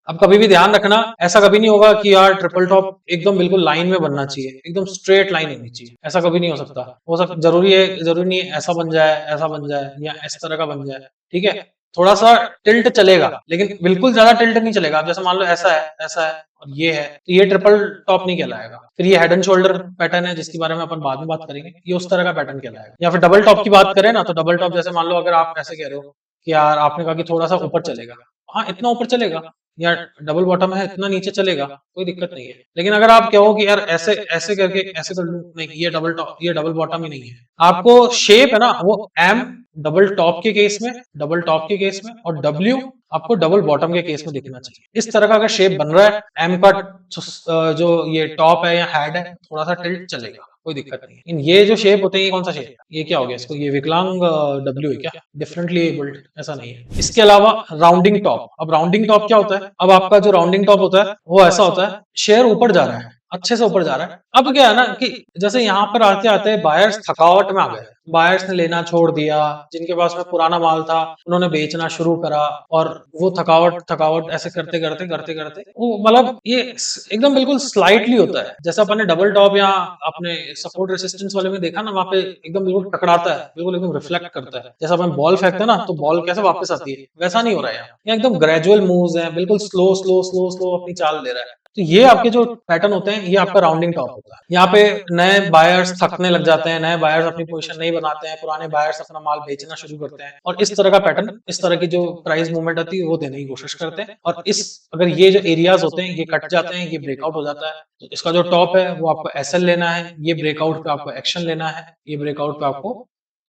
अब कभी भी ध्यान रखना, ऐसा कभी नहीं होगा कि यार ट्रिपल टॉप एकदम बिल्कुल लाइन में बनना चाहिए, एकदम स्ट्रेट लाइन होनी चाहिए, ऐसा कभी नहीं हो सकता। जरूरी नहीं है ऐसा बन जाए, ऐसा बन जाए या इस तरह का बन जाए। ठीक है, थोड़ा सा टिल्ट चलेगा, लेकिन बिल्कुल ज्यादा टिल्ट नहीं चलेगा। अब जैसे मान लो ऐसा है और ये है, तो ये ट्रिपल टॉप नहीं कहलाएगा। फिर ये हेड एंड शोल्डर पैटर्न है जिसके बारे में अपन बाद में बात करेंगे, ये उस तरह का पैटर्न कहलाएगा। या फिर डबल टॉप की बात करें ना, तो डबल टॉप जैसे मान लो अगर आप ऐसे कह रहे हो कि यार आपने कहा कि थोड़ा सा ऊपर चलेगा, हाँ इतना ऊपर चलेगा, या डबल बॉटम है इतना नीचे चलेगा, कोई दिक्कत नहीं है। लेकिन अगर आप कहो कि यार ऐसे ऐसे करके ऐसे कर लूं, नहीं ये डबल टॉप, ये डबल बॉटम ही नहीं है। आपको शेप है ना वो एम डबल टॉप के केस में, डबल टॉप के केस में, और डब्ल्यू आपको डबल बॉटम के केस में दिखना चाहिए। इस तरह का अगर शेप बन रहा है, एम का जो ये टॉप है या हेड है थोड़ा सा टिल्ट चलेगा, कोई दिक्कत नहीं। इन ये जो शेप होते हैं, ये कौन सा शेप है, ये क्या हो गया इसको, ये विकलांग डब्ल्यू है क्या, डिफरेंटली एबल्ड, ऐसा नहीं है। इसके अलावा राउंडिंग टॉप, अब राउंडिंग टॉप क्या होता है, अब आपका जो राउंडिंग टॉप होता है वो ऐसा होता है, शेयर ऊपर जा रहा है, अच्छे से ऊपर जा रहा है। अब क्या है ना कि जैसे यहाँ पर आते आते बायर्स थकावट में आ गए, बायर्स ने लेना छोड़ दिया, जिनके पास में पुराना माल था उन्होंने बेचना शुरू करा, और वो थकावट ऐसे करते करते करते करते वो मतलब ये एकदम बिल्कुल स्लाइटली होता है। जैसा अपने डबल टॉप या अपने सपोर्ट रेसिस्टेंस वाले में देखा ना, वहां पे एकदम बिल्कुल टकराता है, बिल्कुल एकदम रिफ्लेक्ट करता है। जैसा अपन बॉल फेंकते हैं ना तो बॉल कैसे वापस आती है, वैसा नहीं हो रहा है यहाँ एकदम ग्रेजुअल मूव्स है, बिल्कुल स्लो स्लो स्लो स्लो अपनी चाल दे रहा है। तो ये आपके जो पैटर्न होते हैं, ये आपका राउंडिंग टॉप होता है। यहाँ पे नए बायर्स थकने लग जाते हैं, नए बायर्स अपनी पोजीशन नहीं बनाते हैं, पुराने बायर्स अपना माल बेचना शुरू करते हैं, और इस तरह का पैटर्न, इस तरह की जो प्राइस मूवमेंट आती है वो देने की कोशिश करते हैं। और इस अगर ये जो एरियाज होते हैं ये कट जाते हैं, ये ब्रेकआउट हो जाता है, तो इसका जो टॉप है वो आपको एसएल लेना है, ये ब्रेकआउट पे आपको एक्शन लेना है, ये ब्रेकआउट पे आपको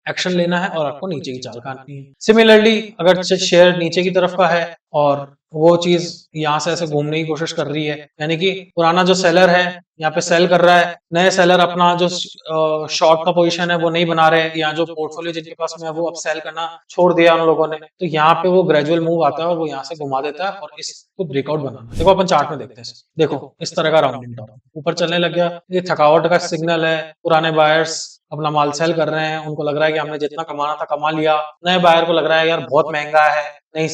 एक्शन लेना है, और आपको नीचे की चाल काटनी है। सिमिलरली अगर शेयर नीचे की तरफ का है और वो चीज यहाँ से ऐसे घूमने की कोशिश कर रही है, यानी कि पुराना जो सेलर है यहाँ पे सेल कर रहा है, नए सेलर अपना जो शॉर्ट का पोजीशन है वो नहीं बना रहे, या जो पोर्टफोलियो जिनके पास में है वो अब सेल करना छोड़ दिया उन लोगों ने, तो यहाँ पे वो ग्रेजुअल मूव आता है और वो यहाँ से घुमा देता है और इसको ब्रेकआउट बनाना। देखो अपन चार्ट में देखते हैं, देखो इस तरह का राउंडिंग टॉप ऊपर चलने लग गया, ये थकावट का सिग्नल है, पुराने बायर्स अपना माल सेल कर रहे हैं, उनको लग रहा है कि हमने जितना कमाना था कमा लिया, नए बायर को लग रहा है यार बहुत महंगा है, नहीं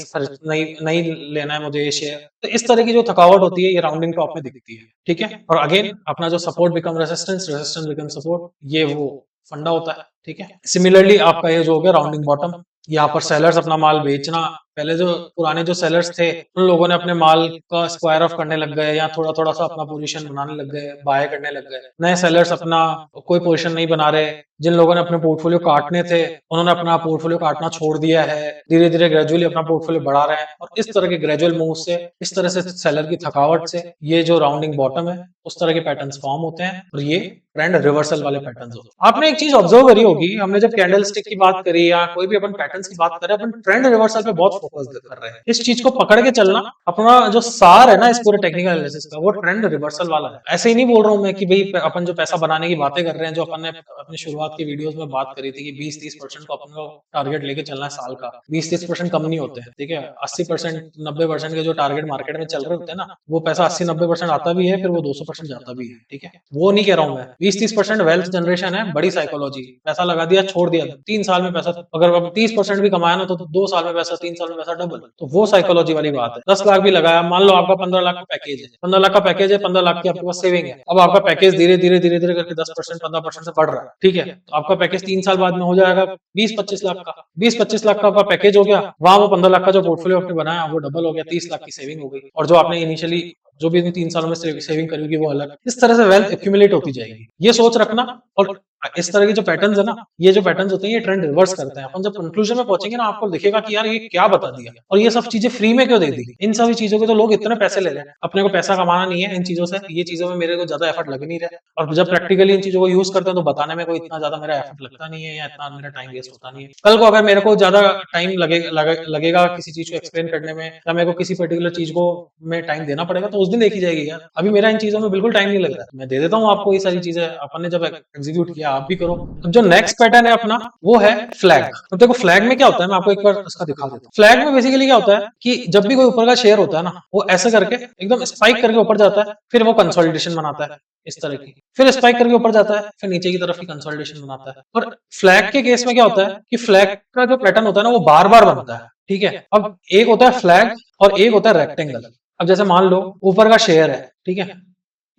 नहीं नहीं लेना है मुझे ये शेयर। तो इस तरह की जो थकावट होती है ये राउंडिंग टॉप में दिखती है, ठीक है। और अगेन अपना जो support become resistance, resistance become support, ये वो फंडा होता है, ठीक है। सिमिलरली आपका ये जो हो गया राउंडिंग बॉटम, यहाँ पर सेलर्स अपना माल बेचना, पहले जो पुराने जो सेलर्स थे उन लोगों ने अपने माल का स्क्वायर ऑफ करने लग गए या थोड़ा थोड़ा सा अपना पोजीशन बनाने लग गए, बाय करने लग गए। नए सेलर्स अपना कोई पोजीशन नहीं बना रहे, जिन लोगों ने अपने पोर्टफोलियो काटने थे उन्होंने अपना पोर्टफोलियो काटना छोड़ दिया है, धीरे धीरे ग्रेजुअली अपना पोर्टफोलियो बढ़ा रहे हैं। और इस तरह के ग्रेजुअल मूव से, इस तरह से सेलर की थकावट से ये जो राउंडिंग बॉटम है उस तरह के पैटर्न्स फॉर्म होते हैं और ये ट्रेंड रिवर्सल वाले पैटर्न्स होते हैं। आपने एक चीज ऑब्जर्व करी होगी, हमने जब कैंडल स्टिक की बात करी या कोई भी अपन पैटर्न्स की बात करें, अपन ट्रेंड रिवर्सल पे बहुत फोकस कर रहे हैं। इस चीज को पकड़ के चलना, अपना जो सार है ना इस पूरे टेक्निकल एनालिसिस का, वो ट्रेंड रिवर्सल वाला है। ऐसे ही नहीं बोल रहा हूं मैं कि भाई अपन जो पैसा बनाने की बातें कर रहे हैं, जो अपन ने अपनी शुरुआत की वीडियोस में बात करी थी कि 20-30% को अपन को टारगेट लेके चलना है साल का, 20-30% कम नहीं होते हैं, ठीक है। 80% 90% के जो टारगेट मार्केट में चल रहे होते हैं ना, वो पैसा 80-90% आता भी है, फिर वो 200% जाता भी है, ठीक है। वो नहीं कह रहा हूं मैं, 20-30% वेल्थ जनरेशन है, बड़ी साइकोलॉजी, पैसा लगा दिया छोड़ दिया, 3 साल में पैसा, अगर 30% भी कमाया ना तो 2 साल में पैसा, 3 साल में पैसा डबल, तो वो साइकोलॉजी वाली बात है। 10 लाख भी लगाया, मान लो आपका 15 लाख का पैकेज है, 15 लाख का पैकेज है, 15 लाख की आपके पास सेविंग है, अब आपका पैकेज धीरे धीरे धीरे धीरे करके 10% 15% से बढ़ रहा है, ठीक है। तो आपका पैकेज 3 साल बाद में हो जाएगा 20-25 लाख का, 20-25 लाख का आपका पैकेज हो गया, वहां वो 15 लाख का जो पोर्टफोलियो आपने बनाया वो डबल हो गया, 30 लाख की सेविंग हो गई, और जो आपने इनिशियली जो भी इन 3 सालों में सेविंग करी होगी वो अलग। इस तरह से वेल्थ एक्यूमुलेट होती जाएगी, ये सोच रखना। और इस तरह के जो पैटर्न्स है ना, ये जो पैटर्न्स होते हैं ये ट्रेंड रिवर्स करते हैं। अपन जब कंक्लूजन में पहुंचेंगे ना, आपको दिखेगा कि यार ये क्या बता दिया, और ये सब चीजें फ्री में क्यों दे दी। इन सभी चीजों के तो लोग इतने पैसे ले रहे हैं, अपने को पैसा कमाना नहीं है इन चीजों से, ये चीजों में मेरे को ज्यादा एफर्ट लग नहीं रहा है, और जब प्रैक्टिकली इन चीजों को यूज करते हैं तो बताने में कोई इतना ज्यादा मेरा एफर्ट लगता नहीं है, या इतना मेरा टाइम वेस्ट होता नहीं है। कल को अगर मेरे को ज्यादा टाइम लगेगा किसी चीज को एक्सप्लेन करने में, या मेरे को किसी पर्टिकुलर चीज को में टाइम देना पड़ेगा, तो उस दिन देखी जाएगी यार। अभी मेरा इन चीजों में बिल्कुल टाइम नहीं लग रहा है, मैं दे देता हूँ आपको ये सारी चीजें, अपन ने जब एग्जीक्यूट किया आप भी करो। अब जो नेक्स्ट पैटर्न है अपना वो है फ्लैग। अब देखो फ्लैग में क्या होता है, मैं आपको एक बार इसका दिखा देता हूँ। फ्लैग में बेसिकली क्या होता है कि जब भी कोई ऊपर का शेयर होता है ना, वो ऐसे करके एकदम स्पाइक करके ऊपर जाता है, फिर वो कंसोलिडेशन बनाता है इस तरह की, फिर स्पाइक करके ऊपर जाता है, फिर नीचे की तरफ की कंसोलिडेशन बनाता है। और फ्लैग के केस में क्या होता है कि फ्लैग का जो पैटर्न होता है ना वो बार बार बनता है, ठीक है। अब एक होता है फ्लैग और एक होता है रेक्टेंगल। अब जैसे मान लो ऊपर का शेयर है, ठीक है,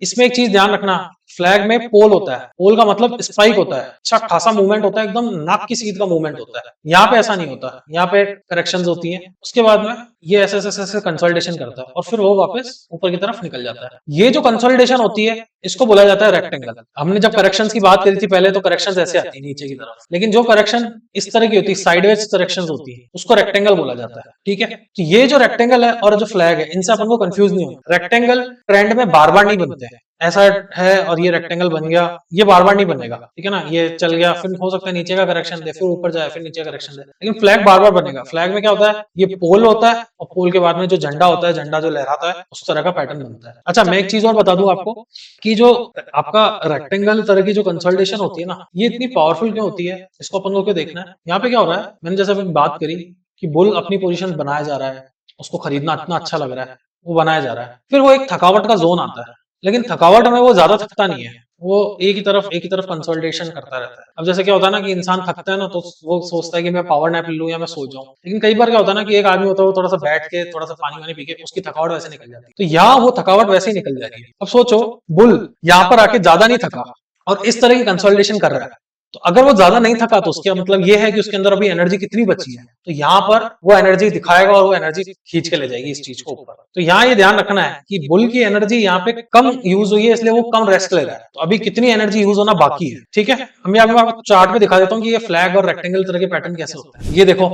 इसमें एक चीज ध्यान रखना, फ्लैग में पोल होता है, पोल का मतलब स्पाइक होता है, अच्छा खासा मूवमेंट होता है, एकदम नाक की सीध का मूवमेंट होता है। यहाँ पे ऐसा नहीं होता, यहाँ पे करेक्शंस होती हैं, उसके बाद में ये ऐसे ऐसे ऐसे कंसोलिडेशन करता है और फिर वो वापस ऊपर की तरफ निकल जाता है। ये जो कंसोलिडेशन होती है इसको बोला जाता है रेक्टेंगल। हमने जब करेक्शंस की बात करी थी पहले, तो करेक्शंस ऐसे आती है नीचे की तरफ, लेकिन जो करेक्शन इस तरह की होती है, साइडवेज करेक्शंस होती है, उसको रेक्टेंगल बोला जाता है, ठीक है। तो ये जो रेक्टेंगल है और जो फ्लैग है, इनसे अपन को कंफ्यूज नहीं होना। रेक्टेंगल ट्रेंड में बार बार नहीं बनते हैं, ऐसा है और ये रेक्टेंगल बन गया, ये बार बार नहीं बनेगा, ठीक है ना। ये चल गया, फिर हो सकता है नीचे का करेक्शन दे, फिर ऊपर जाए, फिर नीचे का करेक्शन दे, लेकिन फ्लैग बार बार बनेगा। फ्लैग में क्या होता है, ये पोल होता है और पोल के बाद में जो झंडा होता है, झंडा जो लहराता है, उस तरह का पैटर्न बनता है। अच्छा, मैं एक चीज और बता दूं आपको कि जो आपका रेक्टेंगल तरह की जो कंसोलिडेशन होती है ना, ये इतनी पावरफुल क्यों होती है, इसको अपन को क्या देखना है। यहाँ पे क्या हो रहा है, मैंने जैसे बात करी कि बुल अपनी पोजीशन बनाया जा रहा है, उसको खरीदना इतना अच्छा लग रहा है, वो बनाया जा रहा है, फिर वो एक थकावट का जोन आता है, लेकिन थकावट में वो ज्यादा थकता नहीं है, वो एक ही तरफ कंसोलिडेशन करता रहता है। अब जैसे क्या होता है ना कि इंसान थकता है ना, तो वो सोचता है कि मैं पावर नैप लूं या मैं सो जाऊं, लेकिन कई बार क्या होता है ना कि एक आदमी होता है वो थोड़ा सा बैठ के थोड़ा सा पानी वानी पी के उसकी थकावट वैसे निकल जाती है, तो यहाँ वो थकावट वैसे ही निकल जाएगी। अब सोचो बुल यहाँ पर आके ज्यादा नहीं थका और इस तरह की कंसोलिडेशन कर रहा है, तो अगर वो ज्यादा नहीं थका तो उसका मतलब ये है कि उसके अंदर अभी एनर्जी कितनी बची है, तो यहाँ पर वो एनर्जी दिखाएगा और वो एनर्जी खींच के ले जाएगी इस चीज को ऊपर। तो यहाँ ये ध्यान रखना है कि बुल की एनर्जी यहाँ पे कम यूज हुई है, इसलिए वो कम रेस्ट ले रहा है, तो अभी कितनी एनर्जी यूज होना बाकी है, ठीक है। हम आपको चार्ट में दिखा देता हूँ कि ये फ्लैग और रेक्टेंगल तरह के पैटर्न कैसे होते हैं। ये देखो,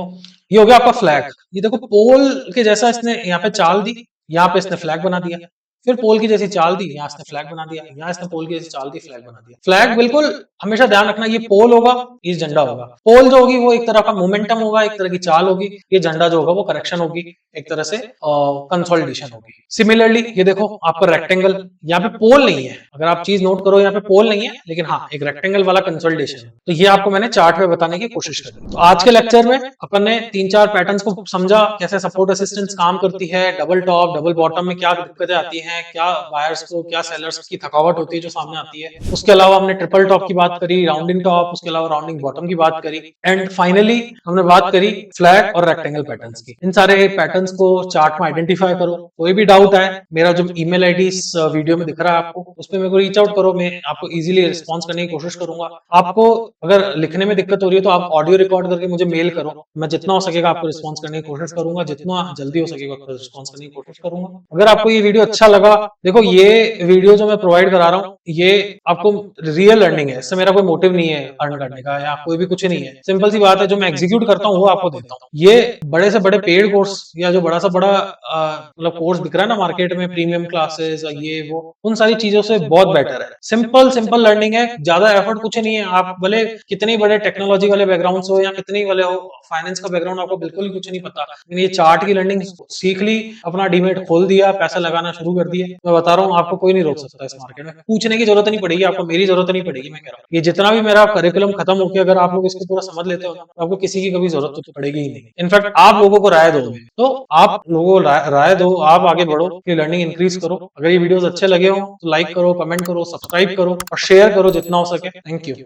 ये हो गया आपका फ्लैग, ये देखो पोल के जैसा इसने यहाँ पे चाल दी, यहाँ पे इसने फ्लैग बना दिया, फिर पोल की जैसी चाल दी, यहाँ इसने फ्लैग बना दिया, यहाँ इसने पोल की जैसी चाल दी, फ्लैग बना दिया। फ्लैग बिल्कुल हमेशा ध्यान रखना, ये पोल होगा, ये झंडा होगा। पोल जो होगी वो एक तरह का मोमेंटम होगा, एक तरह की चाल होगी। ये झंडा जो होगा वो करेक्शन होगी, एक तरह से कंसोलिडेशन होगी। सिमिलरली ये देखो आपका रेक्टेंगल, यहाँ पे पोल नहीं है, अगर आप चीज नोट करो यहाँ पे पोल नहीं है, लेकिन हाँ एक रेक्टेंगल वाला कंसोलिडेशन है। तो ये आपको मैंने चार्ट में बताने की कोशिश करी। तो आज के लेक्चर में अपन ने 3-4 पैटर्न्स को समझा, कैसे सपोर्ट असिस्टेंस काम करती है, डबल टॉप डबल बॉटम में क्या दिक्कतें आती हैं, क्या बायर्स को क्या सेलर्स की थकावट होती है जो सामने आती है। उसके अलावा हमने ट्रिपल टॉप की बात करी, राउंडिंग टॉप, उसके अलावा राउंडिंग बॉटम की बात करी, एंड फाइनली हमने बात करी फ्लैग और रेक्टेंगल पैटर्न्स की। इन सारे पैटर्न्स को चार्ट में आइडेंटिफाई करो। कोई भी डाउट है, मेरा जो ईमेल आईडी इस वीडियो में दिख रहा है आपको, उस पर मेरे को रीच आउट करो, मैं आपको इजीली रिस्पॉन्स करने की कोशिश करूंगा। आपको अगर लिखने में दिक्कत हो रही है तो आप ऑडियो रिकॉर्ड करके मुझे मेल करो, मैं जितना हो सकेगा आपको रिस्पॉन्स करने की कोशिश करूंगा, जितना जल्दी हो सकेगा आपको रिस्पॉन्स करने की कोशिश करूंगा। अगर आपको ये वीडियो अच्छा लगा, देखो ये वीडियो जो मैं प्रोवाइड करा रहा हूँ ये आपको रियल अर्निंग है, इससे मेरा कोई मोटिव नहीं है अर्न करने का या कोई भी कुछ नहीं है। सिंपल सी बात है, जो मैं एग्जीक्यूट करता हूँ वो आपको देता हूँ। ये बड़े से बड़े पेड कोर्स या जो बड़ा सा बड़ा मतलब कोर्स दिख रहा है ना मार्केट में, प्रीमियम क्लासेस ये वो, उन सारी चीजों से बहुत बेटर है। सिंपल सिंपल लर्निंग है, ज्यादा एफर्ट कुछ नहीं है। आप भले कितने बड़े टेक्नोलॉजी वाले बैकग्राउंड हो या कितने वाले हो, फाइनेंस का बैकग्राउंड आपको बिल्कुल कुछ नहीं पता, लेकिन ये चार्ट की लर्निंग सीख ली, अपना डीमेट खोल दिया, पैसा लगाना शुरू कर दिए, मैं बता रहा हूँ आपको कोई नहीं रोक सकता इस मार्केट में। पूछने की जरूरत नहीं पड़ेगी आपको, मेरी जरूरत नहीं पड़ेगी। मैं कह रहा हूँ ये जितना भी मेरा करिकुलम खत्म होकर अगर आप लोग इसको पूरा समझ लेते हो ना, तो आपको किसी की कभी जरूरत तो पड़ेगी ही नहीं। इनफैक्ट आप लोगों को राय दोगे, तो आप लोगों को राय दो, आप आगे बढ़ो, कि लर्निंग इंक्रीज करो। अगर ये वीडियोस अच्छे लगे हो तो लाइक करो, कमेंट करो, सब्सक्राइब करो और शेयर करो जितना हो सके। Thank you.